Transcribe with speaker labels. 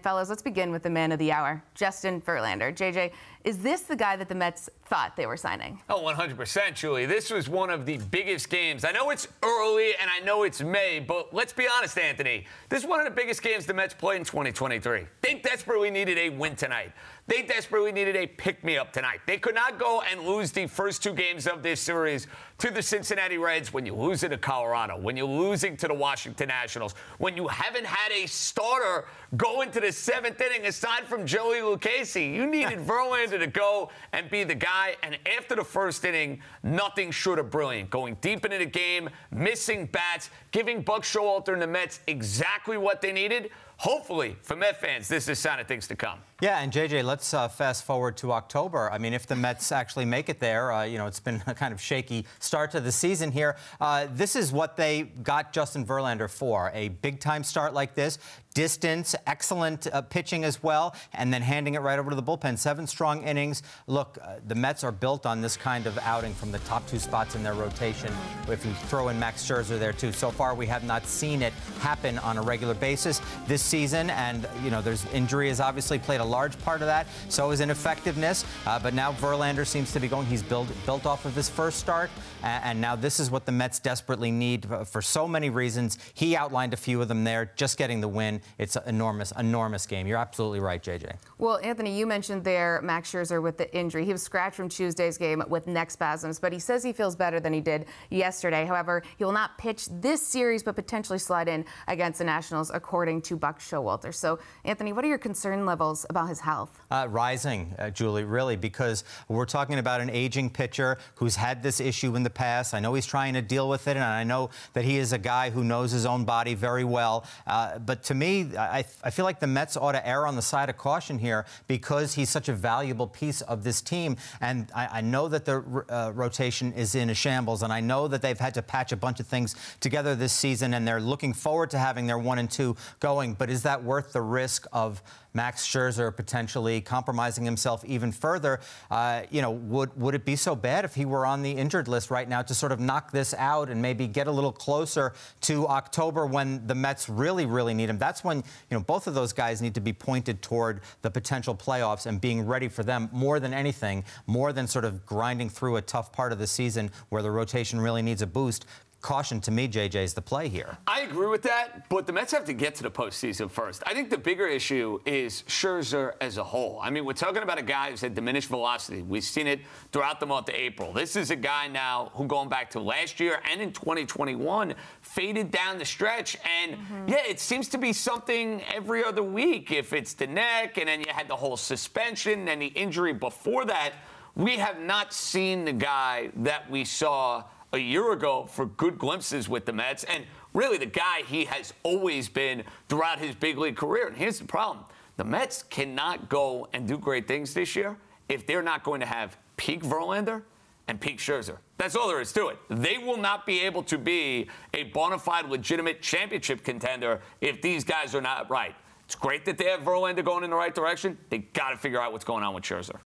Speaker 1: Fellas, let's begin with the man of the hour, Justin Verlander. JJ, is this the guy that the Mets thought they were signing?
Speaker 2: Oh, 100%, Julie. This was one of the biggest games. I know it's early and I know it's May, but let's be honest, Anthony. This is one of the biggest games the Mets played in 2023. They desperately needed a win tonight. They desperately needed a pick-me-up tonight. They could not go and lose the first two games of this series to the Cincinnati Reds when you're losing to Colorado, when you're losing to the Washington Nationals, when you haven't had a starter go into the seventh inning aside from Joey Lucchesi. You needed Verlander to go and be the guy, and after the first inning, nothing short of brilliant. Going deep into the game, missing bats, giving Buck Showalter and the Mets exactly what they needed. Hopefully, for Met fans, this is a sign of things to come.
Speaker 3: Yeah, and JJ, let's fast forward to October. I mean, if the Mets actually make it there, it's been a kind of shaky start to the season here. This is what they got Justin Verlander for, a big-time start like this. Distance, excellent pitching as well, and then handing it right over to the bullpen. 7 strong innings. Look, the Mets are built on this kind of outing from the top 2 spots in their rotation. If you throw in Max Scherzer there, too. So far, we have not seen it happen on a regular basis this season, and, there's injury has obviously played a large part of that. So is ineffectiveness, but now Verlander seems to be going. He's built off of his first start, and now this is what the Mets desperately need for so many reasons. He outlined a few of them there, just getting the win. It's an enormous game. You're absolutely right, JJ.
Speaker 1: Well, Anthony, you mentioned there Max Scherzer with the injury. He was scratched from Tuesday's game with neck spasms, but he says he feels better than he did yesterday. However, he will not pitch this series, but potentially slide in against the Nationals, according to Buck Showalter. So, Anthony, what are your concern levels about his health?
Speaker 3: Rising, Julie, really, because we're talking about an aging pitcher who's had this issue in the past. I know he's trying to deal with it, and I know that he is a guy who knows his own body very well. But to me, I feel like the Mets ought to err on the side of caution here because he's such a valuable piece of this team. And I know that the rotation is in a shambles, and I know that they've had to patch a bunch of things together this season, and they're looking forward to having their 1 and 2 going. But is that worth the risk of Max Scherzer potentially compromising himself even further? Would it be so bad if he were on the injured list right now to sort of knock this out and maybe get a little closer to October when the Mets really need him? That's when, both of those guys need to be pointed toward the potential playoffs and being ready for them more than anything, more than sort of grinding through a tough part of the season where the rotation really needs a boost. Caution, to me, JJ, is the play here.
Speaker 2: I agree with that, but the Mets have to get to the postseason first. I think the bigger issue is Scherzer as a whole. I mean, we're talking about a guy who's had diminished velocity. We've seen it throughout the month of April. This is a guy now who, going back to last year and in 2021, faded down the stretch. And, yeah, it seems to be something every other week. If it's the neck, and then you had the whole suspension and the injury before that, we have not seen the guy that we saw a year ago for good glimpses with the Mets, and really the guy he has always been throughout his big league career. And here's the problem. The Mets cannot go and do great things this year if they're not going to have peak Verlander and peak Scherzer. That's all there is to it. They will not be able to be a bona fide, legitimate championship contender if these guys are not right. It's great that they have Verlander going in the right direction. They got to figure out what's going on with Scherzer.